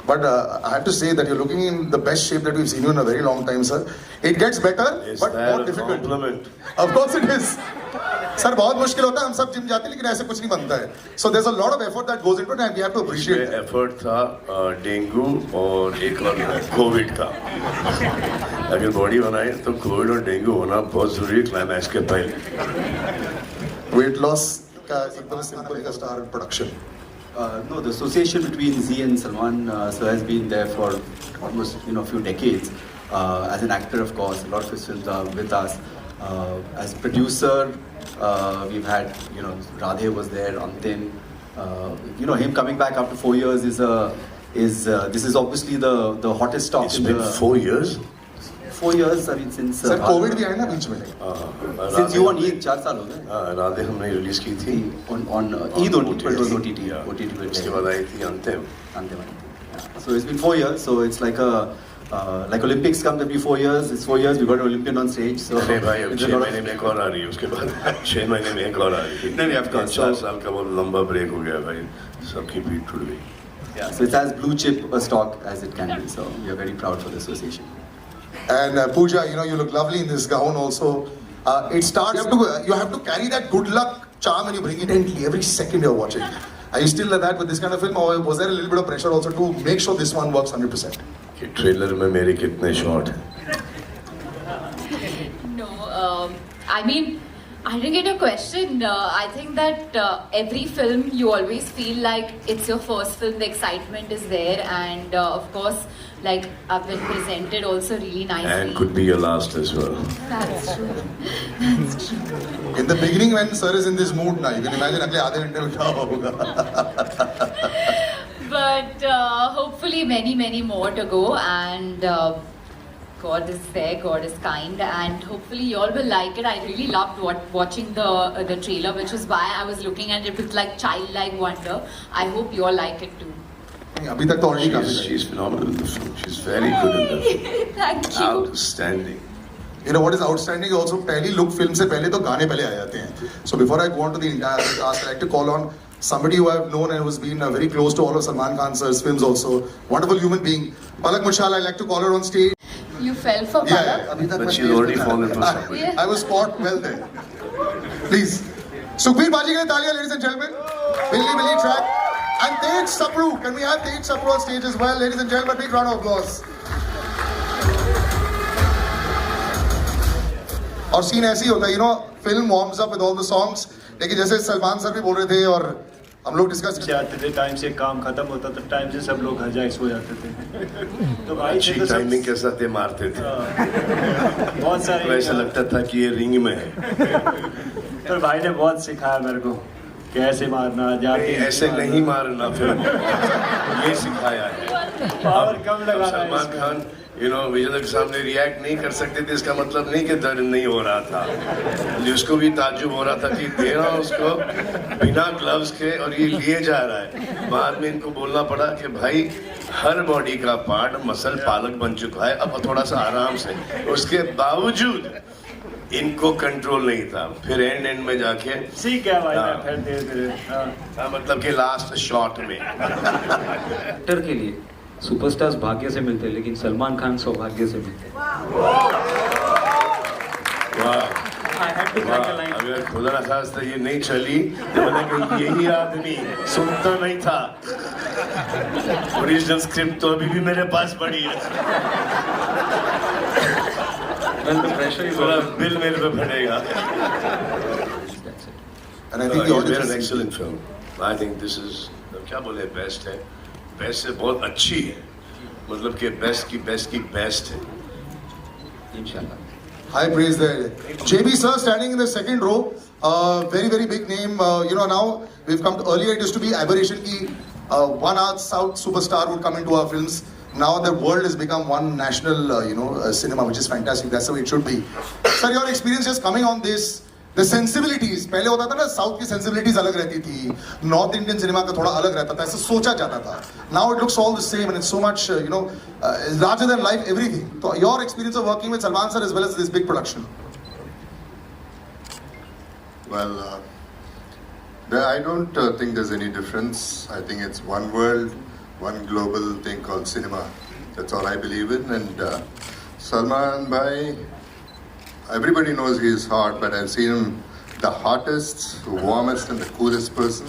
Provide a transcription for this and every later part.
But I have to say that you're looking in the best shape that we've seen you in a very long time, sir. It gets better, Is but that more a difficult. compliment? Of course it is. Sir बहुत मुश्किल होता है हम सब gym जाते हैं लेकिन ऐसे कुछ नहीं बनता है so there's a lot of effort that goes into it and we have to appreciate इसमें that. एफर्ट था डेंगू और एक और कोविड का. अगर बॉडी बनाए तो कोविड और डेंगू होना बहुत जरूरी है क्लाइमैक्स के पहले. Weight loss का एकदम सिंपल का star production. No, the association between Z and Salman sir has been there for almost few decades. As an actor, of course, a lot of his films are with us. As producer, we've had Radhe was there, Antim. Him coming back after 4 years is this is obviously the hottest stock. It's been 4 years. 4 years, I mean, since sir Covid भी आया ना बीच में. since you on Eid 4 साल हो गए. राधे हमने release की थी on Eid OTT, but it was OTT. OTT उसके बाद आई थी अंतिम. So it's been 4 years. So it's like like Olympics comes every 4 years. It's 4 years. We got an Olympian on stage. So अरे भाई अब 6 महीने में एक और आ रही है उसके बाद 6 महीने में एक और आ रही है. नहीं, of course. 4 साल का वो लंबा ब्रेक हो गया भाई. सबकी पीठ टूट गई. Yeah. So it's as blue chip a stock as it can be. So we are very proud for the association. And Pooja, you look lovely in this gown also. It starts, you have to carry that good luck charm and you bring it intently every second you're watching. Are you still like that with this kind of film or was there a little bit of pressure also to make sure this one works 100%? कि trailer में मेरे कितने shot हैं. No, I mean, I didn't get a question. I think that every film you always feel like it's your first film, the excitement is there, and of course, like I've been presented also really nicely. And could be your last as well. That's true. That's true. In the beginning when sir is in this mood now, you can imagine अगले आधे घंटे में क्या होगा. But hopefully many more to go, and God is there, God is kind, and hopefully you all will like it. I really loved watching the trailer, which is why I was looking at it with like childlike wonder. I hope you all like it too. अभी तक तो already काफी. She's phenomenal in the film. She's very good in the film. Thank you. Outstanding. You know what is outstanding also पहली look film से पहले तो गाने पहले आ जाते हैं. So before I go on to the entire cast, I'd like to call on somebody who I've known and who's been very close to all of Salman Khan sir's films also. Wonderful human being. Palak Muchal, I'd like to call her on stage. You fell for Palak? Yeah. अभी तक But मैं she's stage already पे था. fallen for somebody. Yeah. I was caught well there. Please. Sukhbir Baji के लिए तालियां, ladies and gentlemen. Billy track. And Tej Sapru. Can we have Tej Sapru on stage as well, ladies and gentlemen? Big round of applause. और scene ऐसे ही होता है, film warms up with all the songs. लेकिन जैसे Salman sir भी बोल रहे थे और हम लोग डिस्कस से आते थे, टाइम से काम खत्म होता था, टाइम से सब लोग घर जाके सो जाते थे. तो भाई अच्छी तो टाइमिंग के साथ ये मारते थे. बहुत तो सारे ऐसा लगता था कि ये रिंग में है. तो भाई ने बहुत सिखाया मेरे को कैसे मारना जाके. ऐसे नहीं मारना फिल्म. ये सिखाया है. पावर कम अब लगाना सलमान है. खान विजय के सामने रिएक्ट नहीं कर सकते थे. इसका मतलब नहीं कि दर्द नहीं हो रहा था. उसको भी ताज्जुब हो रहा था कि दे रहा हूँ उसको बिना ग्लव्स के और ये लिए जा रहा है. बाद में इनको बोलना पड़ा कि भाई हर बॉडी का पार्ट मसल पालक बन चुका है, अब थोड़ा सा आराम से. उसके बावजूद इनको कंट्रोल नहीं था. फिर एंड में जाके सीख गया भाई मैं फिर धीरे-धीरे. मतलब कि लास्ट शॉट में एक्टर के लिए सुपरस्टार्स भाग्य से मिलते हैं लेकिन सलमान खान सौभाग्य से मिलते हैं. वाह. I had to crack a line. अगर खुदा ना खास्ता ये नहीं चली तो मैंने कहा यही आदमी सुनता नहीं था. ओरिजिनल स्क्रिप्ट तो अभी भी मेरे पास पड़ी है. Well, the pressure is थोड़ा on. बिल मेरे पे पड़ेगा. And I think the It's been an audience excellent film. I think this is क्या बोले बेस्ट है. बेस्ट से बहुत अच्छी है. मतलब कि बेस्ट की बेस्ट है. इंशाल्लाह. high praise there. JB sir standing in the second row, very big name. Now we've come to, earlier it used to be aberration ki one South superstar would come into our films. Now the world has become one national cinema, which is fantastic. That's the way it should be. Sir, your experience just coming on this, the sensibilities. पहले होता था ना south की sensibilities अलग रहती थी, north Indian cinema का थोड़ा अलग रहता था, ऐसा सोचा जाता था. Now it looks all the same and it's so much larger than life everything. So your experience of working with Salman sir as well as this big production. Well, I don't think there's any difference. I think it's one world, one global thing called cinema. That's all I believe in. And Salman Bhai, everybody knows he's hot, but I've seen him the hottest, warmest, and the coolest person.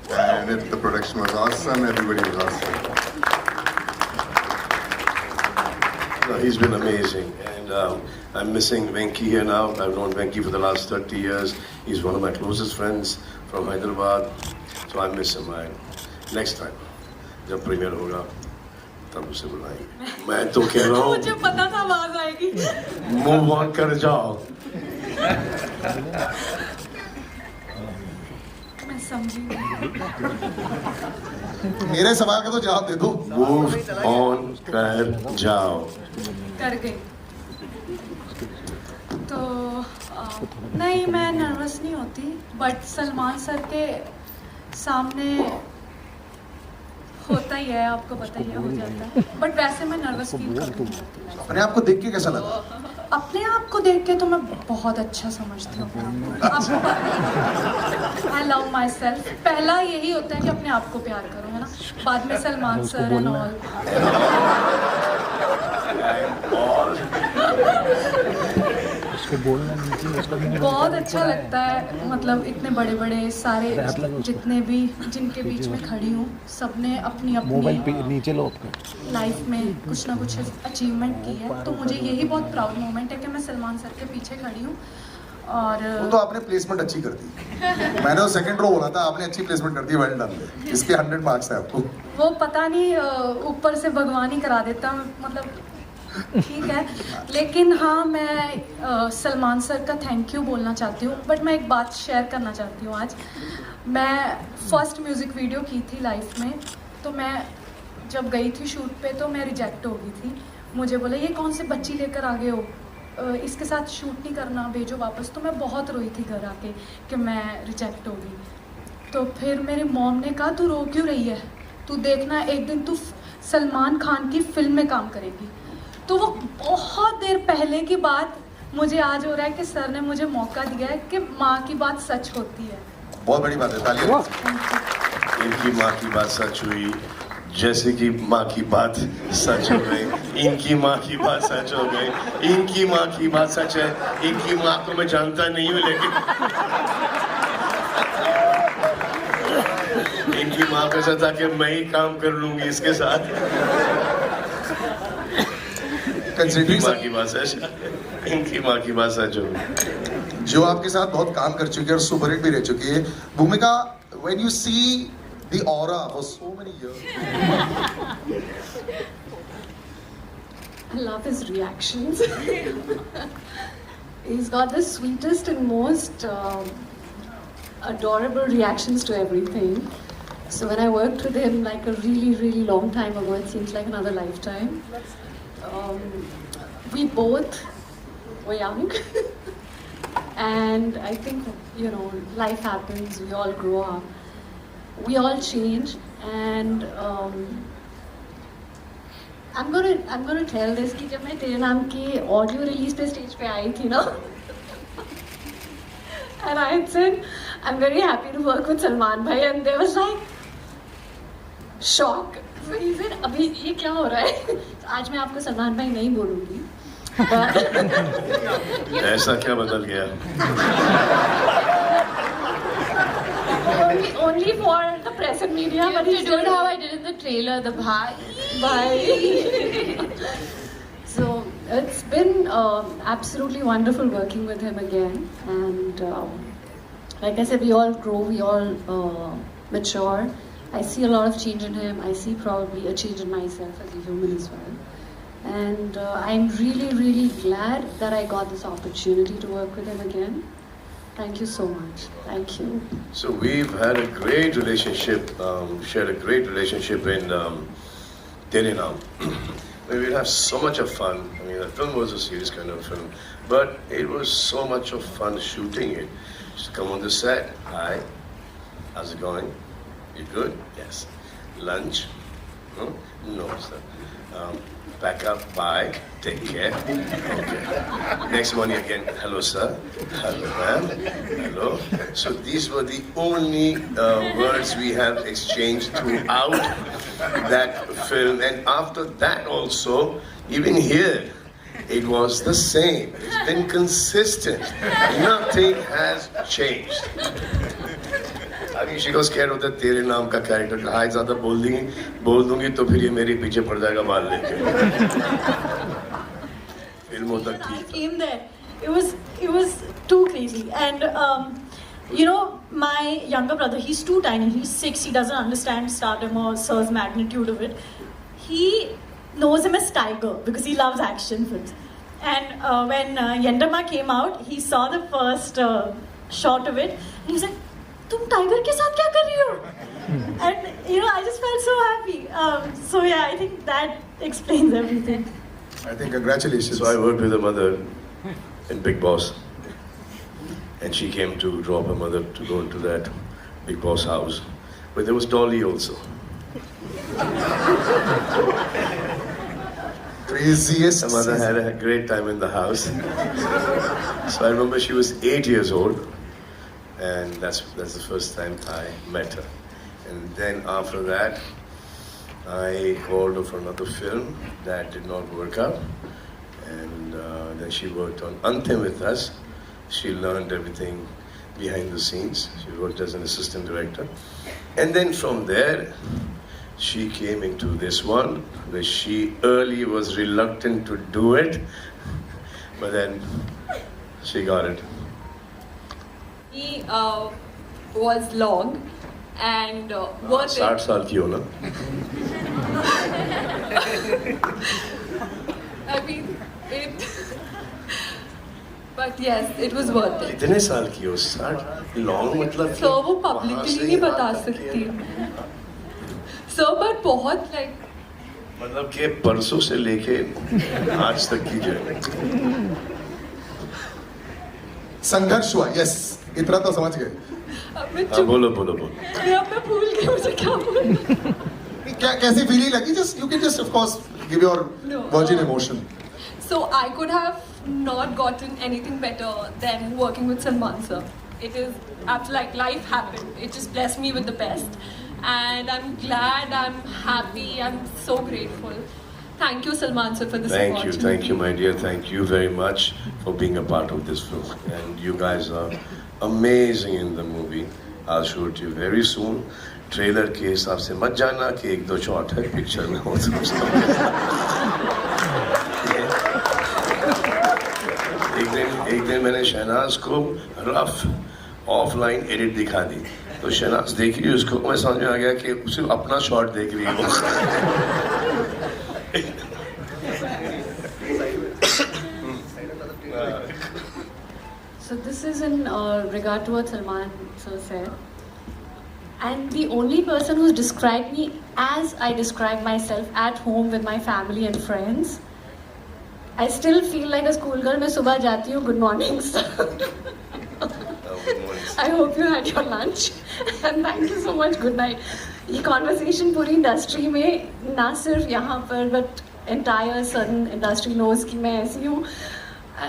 And the production was awesome. Everybody was awesome. No, he's been amazing, and I'm missing Venki here now. I've known Venki for the last 30 years. He's one of my closest friends from Hyderabad, so I miss him. Next time, जब premiere होगा, तब उसे बुलाएंगे. मैं तो कह रहा हूँ. मुझे पता था आवाज आएगी. Move on कर जाओ. मैं समझी. मेरे सवाल का तो जवाब दे दो. Move on कर जाओ. कर गई. तो नहीं, मैं नर्वस नहीं होती, बट सलमान सर के सामने होता ही है, आपको पता ही है, हो जाता है. बट वैसे मैं नर्वस फील करती हूँ. अपने आप को देख के कैसा लगा? अपने आप को देख के तो मैं बहुत अच्छा समझती हूँ अपने आप को. I love my self. पहला यही होता है कि अपने आप को प्यार करो, है ना. बाद में सलमान सर एंड ऑल. बहुत अच्छा लगता है. मतलब इतने बड़े बड़े सारे जितने भी जिनके बीच में खड़ी हूँ, सबने अपनी अपनी लाइफ में कुछ ना कुछ अचीवमेंट की है. तो मुझे यही बहुत प्राउड मोमेंट है कि मैं सलमान सर के पीछे खड़ी हूँ. और वो तो आपने प्लेसमेंट अच्छी कर दी. मैंने वो सेकंड रो बोला था, आपने अच्छी प्लेसमेंट कर दी. Well done. इसके 100 मार्क्स है आपको. वो पता नहीं ऊपर से भगवान ही करा देता, मतलब ठीक है. लेकिन हाँ, मैं सलमान सर का थैंक यू बोलना चाहती हूँ. बट मैं एक बात शेयर करना चाहती हूँ आज. मैं फर्स्ट म्यूज़िक वीडियो की थी लाइफ में, तो मैं जब गई थी शूट पे तो मैं रिजेक्ट हो गई थी. मुझे बोला ये कौन से बच्ची लेकर आ गए हो, इसके साथ शूट नहीं करना, भेजो वापस. तो मैं बहुत रोई थी घर आके कि मैं रिजेक्ट हो गई. तो फिर मेरी मॉम ने कहा तू रो क्यों रही है, तू देखना एक दिन तू सलमान खान की फिल्म में काम करेगी. तो वो बहुत देर पहले की बात मुझे आज हो रहा है कि सर ने मुझे मौका दिया है कि माँ की बात सच होती है. बहुत बड़ी बात है. तालियां. इनकी माँ की बात सच हुई, जैसे कि माँ की बात सच हो गई. इनकी माँ की बात सच हो गई. इनकी माँ की बात सच है. इनकी माँ को मैं जानता नहीं हूँ, लेकिन इनकी माँ का था कि मैं ही काम कर लूंगी इसके साथ. कंसिडरिंग माँ की बात सच, इनकी माँ की बात सच हो गई. जो आपके साथ बहुत काम कर चुकी है और सुपरहिट भी रह चुकी है. Bhumika, when you see the aura for so many years. I love his reactions. He's got the sweetest and most adorable reactions to everything. So when I worked with him like a really, really long time ago, it seems like another lifetime. We both were young. And I think, you know, life happens, we all grow up. We all change, and I'm gonna tell this कि जब मैं तेरे नाम की audio release पे stage पे आई थी ना, and I had said I'm very happy to work with Salman bhai, and there was like shock. So he said अभी ये क्या हो रहा है. आज मैं आपको सलमान भाई नहीं बोलूँगी. ऐसा क्या बदल गया? Only for the press and media, but You did how I did in the trailer, the bhai. Bye. So it's been absolutely wonderful working with him again, and like I said, we all grow, we all mature. I see a lot of change in him. I see probably a change in myself as a human as well. And I'm really, really glad that I got this opportunity to work with him again. Thank you so much. Thank you. So we've had a great relationship, shared a great relationship in Tere Naam. We have so much of fun. I mean, the film was a serious kind of film, but it was so much of fun shooting it. Just come on the set. Hi, how's it going? You good? Yes. Lunch? Hmm? No, sir. Pack up, bye, take care. Okay. Next morning again, hello sir, hello ma'am, hello. So these were the only words we have exchanged throughout that film. And after that also, even here, it was the same. It's been consistent. Nothing has changed. अभी she was scared होता तेरे नाम का character कहा है ज़्यादा बोल दूंगी तो फिर ये मेरे पीछे पड़ जाएगा बाल लेके फिल्मों तक I ठीक came there. It was too crazy. And you know, my younger brother, he's too tiny. He's 6. He doesn't understand stardom or Sir's magnitude of it. He knows him as Tiger because he loves action films. And when Yendama came out, he saw the first shot of it. And he was like, "Tum Tiger ke saath kya kar rahi ho?" And you know, I just felt so happy. So yeah, I think that explains everything. I think congratulations. So I worked with a mother in Big Boss. And she came to drop her mother to go into that Big Boss house. But there was Dolly also. Craziest. Her mother had a great time in the house. So I remember she was 8 years old. And that's the first time I met her. And then after that, I called her for another film that did not work out. And then she worked on Antim with us. She learned everything behind the scenes. She worked as an assistant director. And then from there, she came into this one, where she early was reluctant to do it. But then she got it. He was long and worth 60 it. साल की हो ना? I mean, it. But yes, it was worth it. कितने साल की हो? 60 long मतलब So वो वहाँ publicly से नहीं यहाँ बता तक सकती मैं. So but बहुत like मतलब कि परसों से लेके आज तक की जर्नी संघर्ष हुआ. Yes. इतना तो समझ गए. अब मैं हाँ चुप. बोलो बोलो बोलो अब मैं भूल गई मुझे क्या बोलना. क्या कैसी फीलिंग लगी? Just you can just of course give your No. virgin emotion. So I could have not gotten anything better than working with Salman sir. It is like life happened. It just blessed me with the best. And I'm glad, I'm happy, I'm so grateful. Thank you Salman sir for this opportunity. Thank you my dear, thank you very much for being a part of this film. And you guys are amazing in the movie. I'll show it to you very soon. Trailer के हिसाब से मत जाना कि 1-2 shot है picture में हो तो एक दिन मैंने शहनाज को रफ ऑफलाइन एडिट दिखा दी तो शहनाज देख रही उसको मैं समझ में आ गया कि सिर्फ अपना शॉट देख रही है वो So this is in regard to what Salman sir said. And the only person who's described me as I describe myself at home with my family and friends. I still feel like a schoolgirl. मैं सुबह जाती हूँ. Good morning, sir. I hope you had your lunch. And thank you so much. Good night. ये conversation पूरी industry में ना सिर्फ यहाँ पर but entire certain industry knows कि मैं ऐसी हूँ.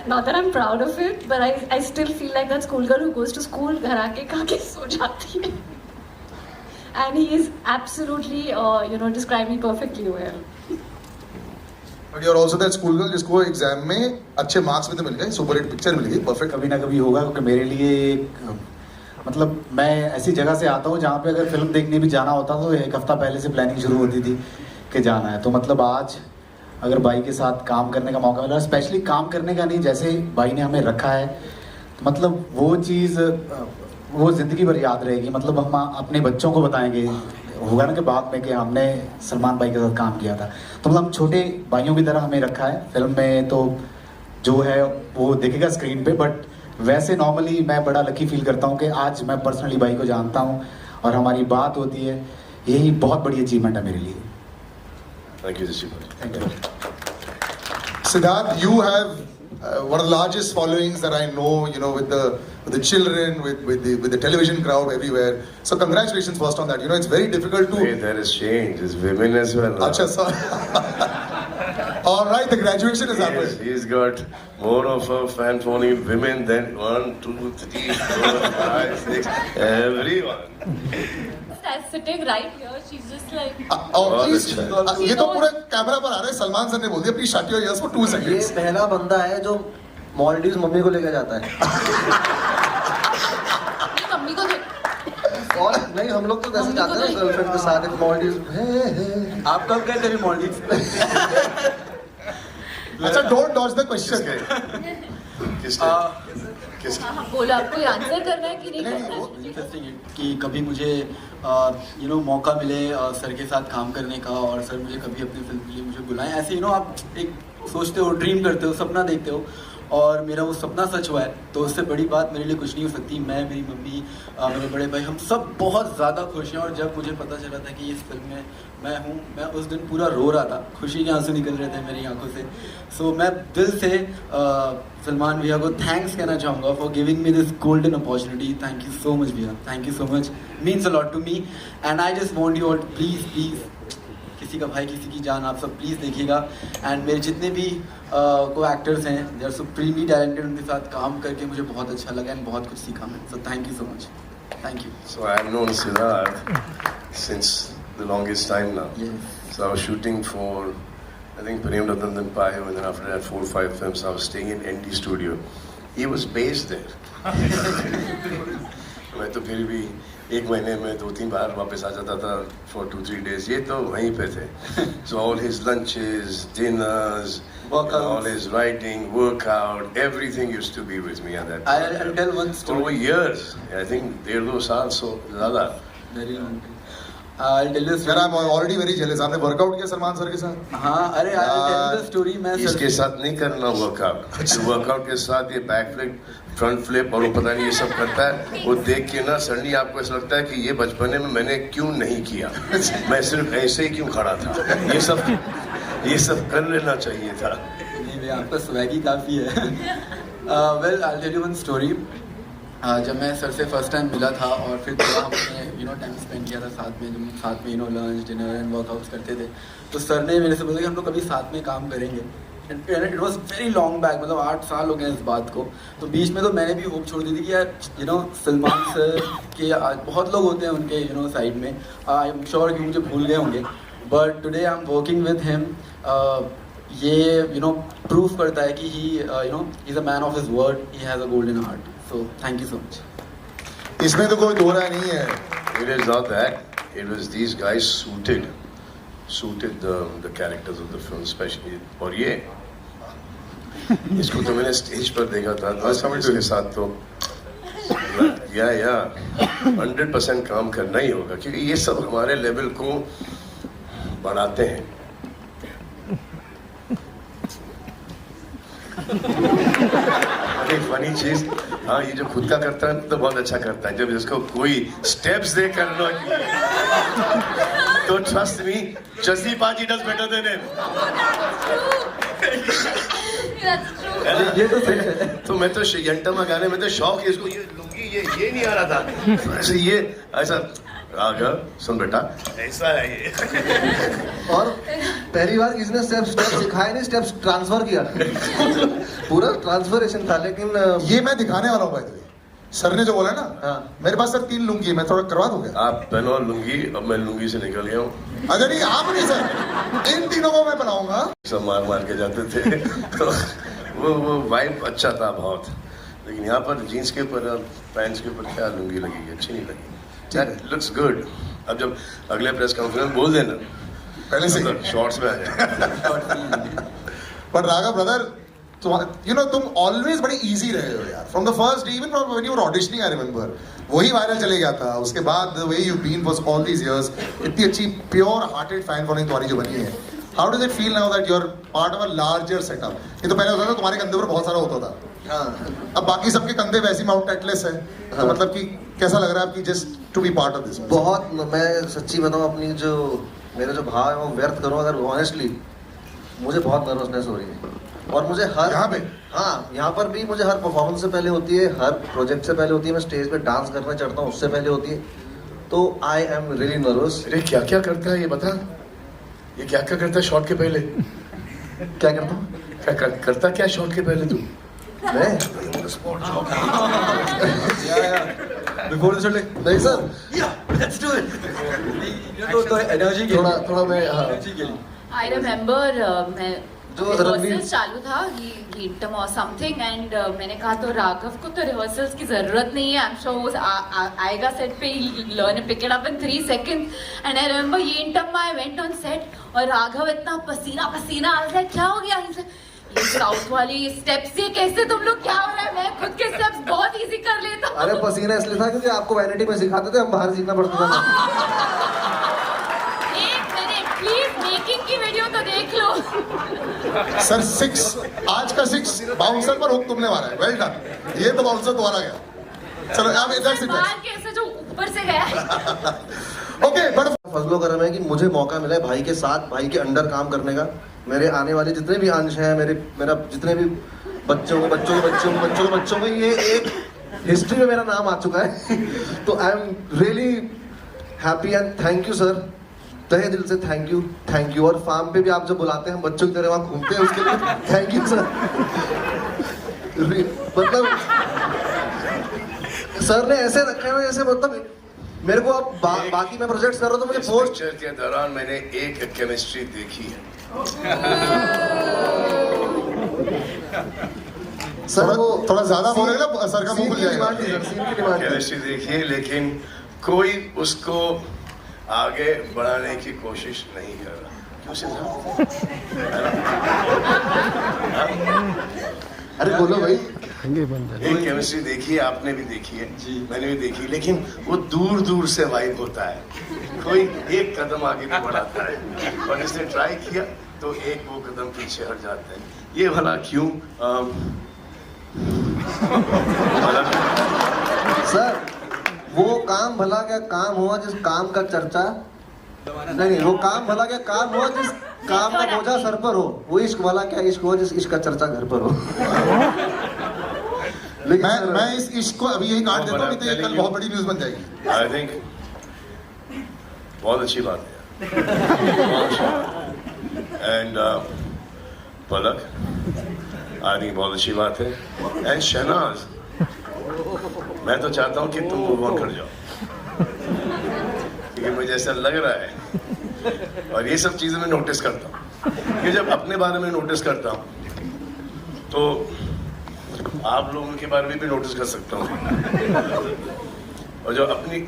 Not that I'm proud of it, but I still feel like that schoolgirl who goes to school घर आके खा के सो जाती है. And he is absolutely, described me perfectly well. But you're also that school girl जिसको exam में अच्छे marks भी तो मिल गए, सुपर हिट पिक्चर मिल गई, परफेक्ट. कभी ना कभी होगा क्योंकि मेरे लिए एक मतलब मैं ऐसी जगह से आता हूँ जहाँ पे अगर फिल्म देखने भी जाना होता तो 1 हफ्ता पहले से प्लानिंग शुरू होती थी कि जाना है. तो मतलब आज अगर भाई के साथ काम करने का मौका मिला, स्पेशली काम करने का नहीं, जैसे भाई ने हमें रखा है तो मतलब वो चीज़ वो ज़िंदगी भर याद रहेगी. मतलब हम अपने बच्चों को बताएंगे होगा ना कि बाद में कि हमने सलमान भाई के साथ काम किया था. तो मतलब छोटे भाइयों की तरह हमें रखा है फिल्म में. तो जो है वो देखेगा स्क्रीन पे. बट वैसे नॉर्मली मैं बड़ा लकी फील करता हूँ कि आज मैं पर्सनली भाई को जानता हूँ और हमारी बात होती है. यही बहुत बड़ी अचीवमेंट है मेरे लिए. Thank you thank you. Siddharth, you have one of the largest followings that I know, with the children, with the television crowd everywhere. So congratulations first on that. It's very difficult to. Hey, there is change. There's women as well. Acha, sir. All right, the graduation is happening. Yes, he's got more of a fan following women than 1, 2, 3, 4, 5, 6, everyone. sitting right here. She's just like. please, अच्छा ये तो पूरा camera पर आ रहा है, Salman sir ने बोल दिया please shut your ears for 2 ये seconds. पहला बंदा है जो मॉलडीव्स मम्मी को लेकर जाता है. मम्मी को और नहीं, हम लोग तो कैसे जाते हैं गर्लफ्रेंड के साथ मॉलडीव्स. आप कब गए थे मॉलडीव? अच्छा, डोंट डॉज द क्वेश्चन. किसके हाँ, बोलो आपको आंसर करना है कि नहीं करना है? इंटरेस्टिंग है कि कभी मुझे मौका मिले सर के साथ काम करने का, और सर मुझे कभी अपनी फिल्म के लिए मुझे बुलाएं. ऐसे आप एक सोचते हो, ड्रीम करते हो, सपना देखते हो, और मेरा वो सपना सच हुआ है. तो उससे बड़ी बात मेरे लिए कुछ नहीं हो सकती. मैं, मेरी मम्मी, मेरे बड़े भाई, हम सब बहुत ज़्यादा खुश हैं. और जब मुझे पता चला था कि इस फिल्म में मैं हूँ, मैं उस दिन पूरा रो रहा था. खुशी के आंसू निकल रहे थे मेरी आंखों से. सो मैं दिल से सलमान भैया को थैंक्स कहना चाहूँगा for giving me this golden opportunity. Thank you so much भैया, thank you so much. Means a lot to me. And I just want you all please please, किसी का भाई किसी की जान, आप सब प्लीज़ देखिएगा. एंड मेरे जितने भी को एक्टर्स हैं, दे आर सुप्रीमली टैलेंटेड. उनके साथ काम करके मुझे बहुत अच्छा लगा एंड बहुत कुछ सीखा मैं. So thank you so much. Thank you. So I've known Siddharth since the longest time now. Yes. So I was shooting for, I think, Prem Ratan Payo, and then after that 4 or 5 films. I was staying in NT Studio. He was based there. मैं तो फिर भी 1 महीने में 2-3 बार वापस आ जाता था for 2-3 days. ये तो वहीं पे थे. So all his lunches, dinners, Workouts. all his writing, workout, everything used to be with me at that time. I'll tell one story. Over years, I think 1.5-2 साल so ज़्यादा. Very long time. I'll tell you a यार, story. I'm already very jealous. आपने workout किया Salman sir के साथ? हाँ, अरे I'll tell you the story. मैं इसके साथ नहीं करना वर्कआउट. वर्कआउट के साथ ये बैक फ्लिप, फ्रंट फ्लिप और वो पता नहीं ये सब करता है. वो देख के ना सडनली आपको ऐसा लगता है कि ये बचपने में मैंने क्यों नहीं किया. मैं सिर्फ ऐसे ही क्यों खड़ा था. ये सब कर लेना चाहिए था. नहीं भैया, आपका स्वैगी काफ़ी है. Well, I'll tell you one story. जब मैं सर से फर्स्ट टाइम मिला था और फिर थोड़ा हमने टाइम स्पेंड किया था साथ में, जब साथ में लंच, डिनर एंड वर्कआउट्स करते थे, तो सर ने मेरे से बोला कि हम लोग कभी साथ में काम करेंगे. It was very long back, मतलब 8 साल हो गए इस बात को. तो बीच में तो मैंने भी होप छोड़ दी थी कि यार सलमान सर के बहुत लोग होते हैं उनके साइड में, आई एम श्योर कि मुझे भूल गए होंगे. But today I am working with him. ये प्रूफ करता है कि he is a man of his word. He has a golden heart. So thank you so much. इसमें तो कोई दो राय नहीं है. It is not that. It was these guys suited the characters of the film, especially. और ये इसको तो मैंने स्टेज पर देखा था. इसके साथ तो या 100% काम करना ही होगा, क्योंकि ये सब हमारे लेवल को बढ़ाते हैं. फनी चीज, हाँ, ये जो खुद का करता है तो बहुत अच्छा करता है. जब इसको कोई स्टेप्स दे करना तो ट्रस्ट मी, जसी पाजी डज बेटर देन हिम. ये तो सही है. तो मैं तो यंटमा गाने में तो शौक है इसको. ये लुंगी ये नहीं आ रहा था. ऐसे ये ऐसा आ गया. सुन बेटा, ऐसा है ये. और पहली बार किसी ने स्टेप्स सिखाए नहीं, स्टेप्स ट्रांसफर किया. पूरा ट्रांसफरेशन था. लेकिन ये मैं दिखाने वाला हूँ भाई. सर ने जो बोला ना, हाँ. मेरे पास सर 3 लुंगी है, मैं थोड़ा करवा दूंगा. आप पहनो लुंगी. अब मैं लुंगी से निकल गया हूँ. अच्छा नहीं, आप नहीं सर, इन तीनों को मैं बनाऊंगा. सब मार के जाते थे. तो वो वाइब अच्छा था बहुत. लेकिन यहाँ पर जीन्स के ऊपर, पैंट्स के ऊपर क्या लुंगी लगेगी, अच्छी नहीं लगी. That looks good. अब जब अगले प्रेस कॉन्फ्रेंस बोल देना पहले से शॉर्ट्स में आ जाए. पर राघव ब्रदर, तुम ऑलवेज बड़े इजी रहे हो यार. From the first day, even when you were auditioning, I remember, वही वायरल चले गया था. उसके बाद the way you been for all these years, इतनी अच्छी प्योर हार्टेड फैन फॉलोइंग तुम्हारी जो बनी है. How does it feel now that you are part of a larger setup? ये तो पहले होता था तुम्हारे कंधे पर बहुत सारा होता था. हाँ. अब बाकी सबके कंधे वैसे माउंट एटलेस है. तो मतलब कि कैसा लग रहा है आपकी just to be part of this? बहुत, मैं सच्ची बताऊं, अपनी मेरा जो भाव है वो व्यर्थ करूं अगर ऑनेस्टली, मुझे बहुत नर्वसनेस हो रही है. और मुझे हर यहाँ पे, हाँ, यहाँ पर भी मुझे हर परफॉर्मेंस से पहले होती है, हर प्रोजेक्ट से पहले होती है, मैं स्टेज पे डांस करने चढ़ता हूँ उससे पहले होती है. तो आई एम रियली नर्वस. अरे क्या क्या करता है ये बता. ये क्या क्या करता है शॉट के पहले? क्या करता हूँ? क्या करता क्या शॉट के पहले तू? मैं Before the shooting. नहीं सर, Let's do it. तो एनर्जी थोड़ा मैं I remember मैं जो रिहर्सल्स चालू था गीतम और समथिंग एंड मैंने कहा तो राघव को तो रिहर्सल्स की जरूरत नहीं है, आई एम श्योर आएगा सेट पे, learn pick it up in 3 seconds and I remember येंटम I went on set और राघव इतना पसीना पसीना आ रहा है, क्या हो गया, ये साउथ वाली स्टेप्स ये कैसे तुम लोग, क्या हो रहा है, मैं खुद के स्टेप्स बहुत इजी कर लेता हूं। अरे पसीना इसलिए था क्योंकि आपको वैनिटी में सिखाते थे, हम बाहर सीखना पड़ता था। एक मिनट प्लीज, मेकिंग की वीडियो तो देख लो। सर 6 आज का 6 बाउंसर पर हुक तुमने मारा है, वेल डन। ये तो बाउंसर तुम्हारा गया। चलो अब दैट्स इट। बाहर कैसे जो ऊपर से गया। ओके बट फजलो करम है कि मुझे मौका मिला है भाई के साथ, भाई के अंडर काम करने का। मेरे आने वाले जितने भी अंश हैं, मेरा जितने भी बच्चों में ये एक हिस्ट्री में मेरा नाम आ चुका है। तो I am really happy and thank you sir, तहे दिल से थैंक यू। और फार्म पे भी आप जो बुलाते हैं बच्चों की तरह वहाँ घूमते हैं, उसके लिए थैंक यू सर। मतलब सर ने ऐसे रखे हुए जैसे, मतलब मेरे को अब बाकी मैं प्रोजेक्ट्स कर रहा हूँ तो मुझे पोस्ट पिक्चर के दौरान मैंने एक केमिस्ट्री देखी है। सर वो थोड़ा ज्यादा बोलेगा ना, सर का मुंह खुल जाएगा। केमिस्ट्री देखी है लेकिन कोई उसको आगे बढ़ाने की कोशिश नहीं कर रहा। क्यों अरे बोलो भाई। एक केमिस्ट्री देखी है, आपने भी देखी है, मैंने भी देखी, लेकिन वो दूर दूर से वाइब होता है, कोई एक कदम आगे नहीं बढ़ाता है। और इसने ट्राई किया तो एक वो कदम पीछे हट जाते हैं। ये भला क्यों? सर वो काम भला क्या काम हुआ जिस काम का चर्चा नहीं, वो काम भला क्या काम हुआ जिस काम का बोझा सर पर हो। वो इश्क वाला क्या इश्क हुआ जिस इश्क का चर्चा घर पर हो। मैं इस इश्क को अभी यही काट देता हूँ, नहीं तो ये कल बहुत बड़ी न्यूज़ बन जाएगी। आई थिंक बहुत अच्छी बात है। एंड पलक, आई थिंक बहुत अच्छी बात है। एंड शहनाज, मैं तो चाहता हूँ कि तुम मूव ऑन कर जाओ, क्योंकि मुझे ऐसा लग रहा है, और ये सब चीज़ें मैं नोटिस करता हूँ कि जब अपने बारे में नोटिस करता हूँ तो आप लोगों के बारे में भी नोटिस कर सकता हूँ। और जो अपनी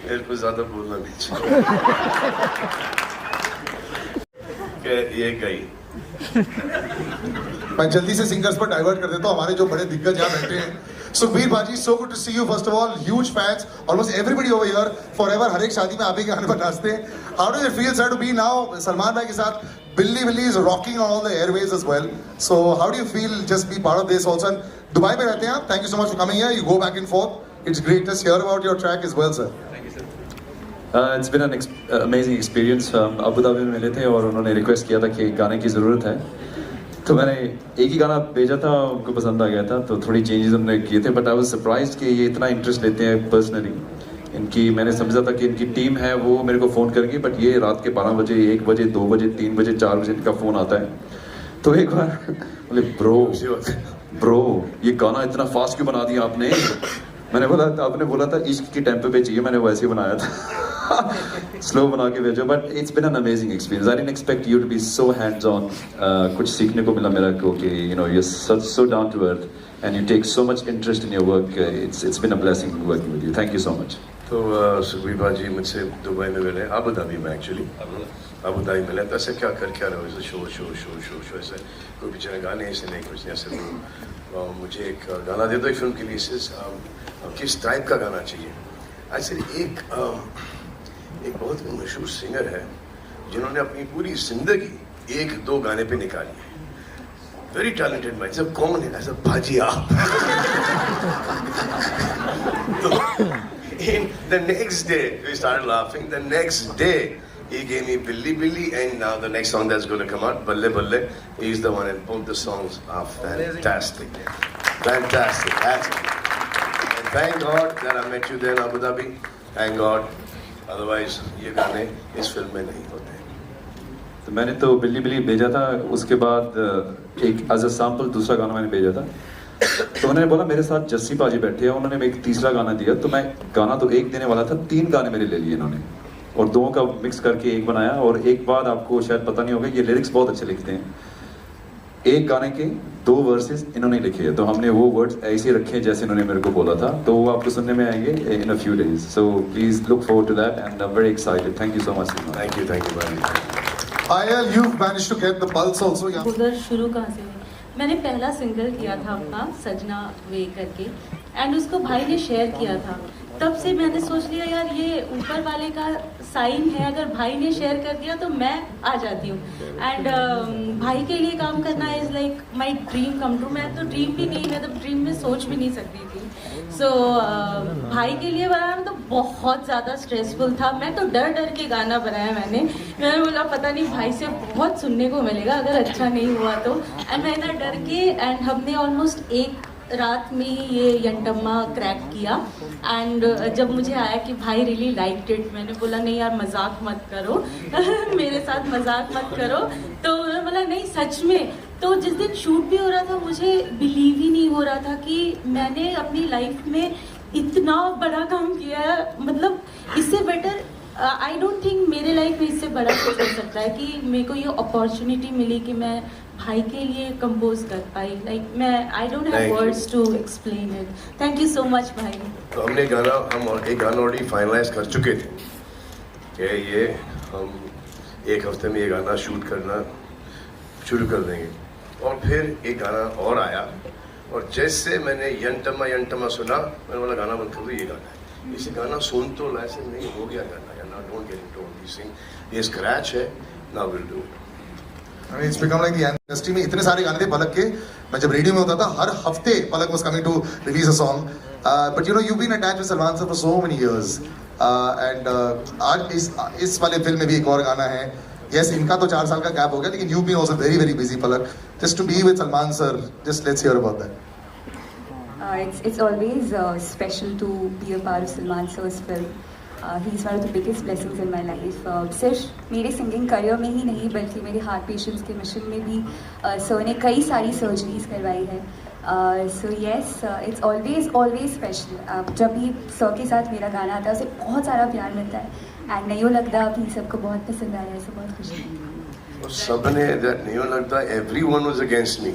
मेरे को ज्यादा बोलना नहीं चाहिए कि ये गई। मैं जल्दी से सिंगर्स पर डाइवर्ट कर देता हूँ, हमारे जो बड़े दिग्गज यहाँ बैठे हैं। सुखबीर बाजी, so good to see you. First of all, huge fans. Almost everybody over here, forever. हर एक शादी में आप ही के गाने पर नाचते हैं. How does it feel, sir, to be now Salman भाई के साथ? Billy is rocking on all the airways as well. So how do you feel just be part of this also? And Dubai में रहते हैं आप. Thank you so much for coming here. You go back and forth. It's great to hear about your track as well, sir. It's been an amazing experience. Abu Dhabi में मिले थे और उन्होंने request किया था कि गाने की ज़रूरत है, तो मैंने एक ही गाना भेजा था, उनको पसंद आ गया था, तो थोड़ी चेंजेस हमने किए थे। बट आई वाज सरप्राइज्ड कि ये इतना इंटरेस्ट लेते हैं पर्सनली। इनकी मैंने समझा था कि इनकी टीम है वो मेरे को फ़ोन करेंगी, बट ये रात के 12 बजे, 1 बजे, 2 बजे, 3 बजे, 4 बजे इनका फ़ोन आता है। तो एक बार बोले ब्रो ये गाना इतना फास्ट क्यों बना दिया आपने? मैंने बोला था, आपने बोला था इश्क की टेम्पो पे चाहिए, मैंने वैसे ही बनाया था। स्लो बना के भेजो। But it's been an amazing experience. I didn't expect you to be so hands on. कुछ सीखने को मिला मेरा को कि you know you are so down to earth and you take so much interest in your work. It's been a blessing working with you. Thank you so much. तो सुखबीर बाजी मुझसे दुबई में मिले, अबू धाबी में actually Abu Dhabi मिले। तो ऐसे क्या कर क्या रहे हो? ऐसे शो ऐसे कोई बेचारे गाने ऐसे नहीं, कुछ नहीं ऐसे। मुझे एक गाना दे दो एक फिल्म के लिए, किस टाइप का गाना चाहिए? एक्चुअली एक बहुत मशहूर सिंगर है जिन्होंने अपनी पूरी जिंदगी 1-2 गाने पे निकाली है। Very talented man. सब कौन है? ऐसा bhajiya. In the next day we started laughing. The next day he gave me Billy, and now the next song that's going to come out, Balle Balle, he's the one, and both the songs are fantastic. Fantastic. And thank God that I met you there in Abu Dhabi. Thank God. Otherwise ये गाने इस film में नहीं होते। तो मैंने तो बिल्ली भेजा था, उसके बाद एक एज अ सैम्पल दूसरा गाना मैंने भेजा था, तो उन्होंने बोला मेरे साथ जस्सी पाजी बैठे हैं, उन्होंने एक तीसरा गाना दिया, तो मैं गाना तो एक देने वाला था, 3 गाने मेरे ले लिए इन्होंने और 2 का मिक्स करके एक बनाया। और एक बात आपको शायद पता नहीं होगा, ये लिरिक्स बहुत अच्छे लिखते हैं। एक गाने के 2 वर्सेस इन्होंने लिखे हैं, तो हमने वो वर्ड्स ऐसे रखे हैं जैसे इन्होंने मेरे को बोला था, तो वो आपको सुनने में आएंगे in a few days. So please look forward to that and I am very excited. Thank you so much. Thank you very much. Payal, you've managed to get the pulse also. Yeah. उधर शुरू कहाँ से हुई? मैंने पहला single किया था अपना सजना वे करके एंड उसको भाई ने शेयर किया था। तब से मैंने सोच लिया यार ये ऊपर वाले का साइन है, अगर भाई ने शेयर कर दिया तो मैं आ जाती हूँ। एंड भाई के लिए काम करना is like my dream come true. मैं तो ड्रीम भी नहीं, मैं तो ड्रीम में सोच भी नहीं सकती थी। सो भाई के लिए बनाना तो बहुत ज़्यादा स्ट्रेसफुल था। मैं तो डर डर के गाना बनाया मैंने बोला पता नहीं भाई से बहुत सुनने को मिलेगा अगर अच्छा नहीं हुआ तो। एंड मैंने डर के एंड हमने ऑलमोस्ट एक रात में ये यंटम्मा क्रैक किया। एंड जब मुझे आया कि भाई रियली लाइक्ड इट, मैंने बोला नहीं यार मजाक मत करो मेरे साथ मजाक मत करो। तो उन्होंने बोला नहीं सच में। तो जिस दिन शूट भी हो रहा था मुझे बिलीव ही नहीं हो रहा था कि मैंने अपनी लाइफ में इतना बड़ा काम किया है। मतलब इससे बेटर आई डोंट थिंक मेरे लाइफ में इससे बड़ा कुछ हो सकता है कि मेरे को ये अपॉर्चुनिटी मिली कि मैं भाई के लिए कंपोज कर पाई। लाइक मैं I don't have words to explain it. Thank you so much भाई। तो हमने हम एक गाना ऑलरेडी फाइनलाइज कर चुके थे कि ये हम एक हफ्ते में ये गाना शूट करना शुरू कर देंगे। और फिर एक गाना और आया और जैसे मैंने यंटमा सुना मैंने बोला गाना बंद कर दो, ये गाना है। इसे गाना सुन तो ऐसे नहीं हो गया गाना या ना don't get into this thing. ये स्क्रैच है, now will do it. I mean, it's become like the industry में इतने सारे गाने थे पलक के। मैं जब रेडियो में होता था हर हफ्ते पलक was coming to release a song. But you know you've been attached with Salman sir for so many years. And आज इस वाले फिल्म में भी एक और गाना है। Yes, इनका तो 4 साल का गैप हो गया, लेकिन you've been also very very busy Palak. Just to be with Salman sir, just let's hear about that. It's always special to be a part of Salman sir's film. He's one of the biggest blessings in my life. सिर्फ मेरे singing career में ही नहीं बल्कि मेरे heart patients के mission में भी sir ने कई सारी सर्जरीज करवाई है। So yes it's always special. जब भी सर के साथ मेरा गाना आता है उसे बहुत सारा प्यार मिलता है एंड नहीं लगता कि सबको बहुत पसंद आ रहा है। सो बहुत खुशी है। सबने नहीं लगता everyone was against me.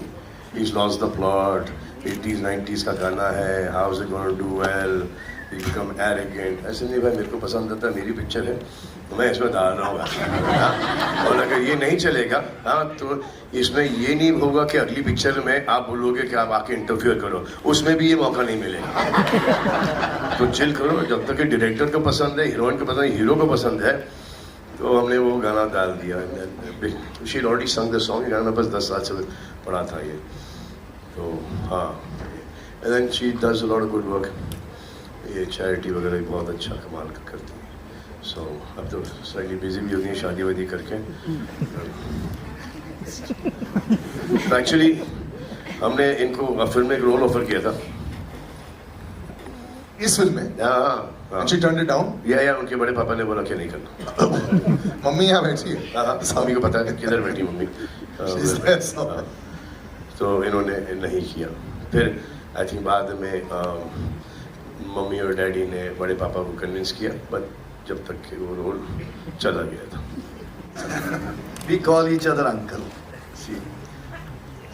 He's lost the plot. 80s 90s का गाना है, how is it going to do well? He become arrogant. ऐसे नहीं भाई, मेरे को पसंद आता है, मेरी पिक्चर है तो मैं इसमें डाल रहा हूँ। और अगर ये नहीं चलेगा तो इसमें ये नहीं होगा कि अगली पिक्चर में आप बोलोगे कि आप आके इंटरफियर करो, उसमें भी ये मौका नहीं मिलेगा। तो चिल करो, जब तक कि डायरेक्टर को पसंद है, हीरोइन को पसंद है, हीरो को पसंद है, तो हमने वो गाना डाल दिया। शी ऑलरेडी संग द सॉन्ग। गाना बस 10 साल से पढ़ा था ये, तो हाँ। And then she does a lot of good work. ये चैरिटी वगैरह भी बहुत अच्छा कमाल करती है। सो अब तो स्लाइटली बिजी भी होती है शादी वादी करके। एक्चुअली हमने इनको फिल्म में एक रोल ऑफर किया था इस फिल्म में। हाँ, She turned it down? या उनके बड़े पापा ने बोला कि नहीं करना। मम्मी यहाँ बैठी है। हाँ, मम्मी को पता है किधर बैठी मम्मी। तो इन्होंने नहीं किया। फिर आई थिंक बाद में मम्मी और डैडी ने बड़े पापा को कन्विंस किया, बट जब तक कि वो रोल चला गया था। We call each other uncle. See,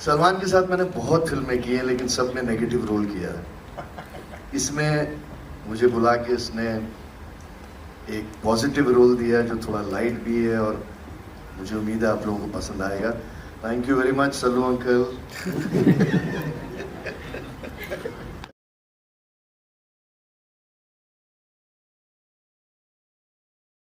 Salman के साथ मैंने बहुत फिल्में की हैं लेकिन सब में नेगेटिव रोल किया है। इसमें मुझे बुला के इसने एक पॉजिटिव रोल दिया है जो थोड़ा लाइट भी है और मुझे उम्मीद है आप लोगों को पसंद आएगा। Thank you very much Sallu uncle.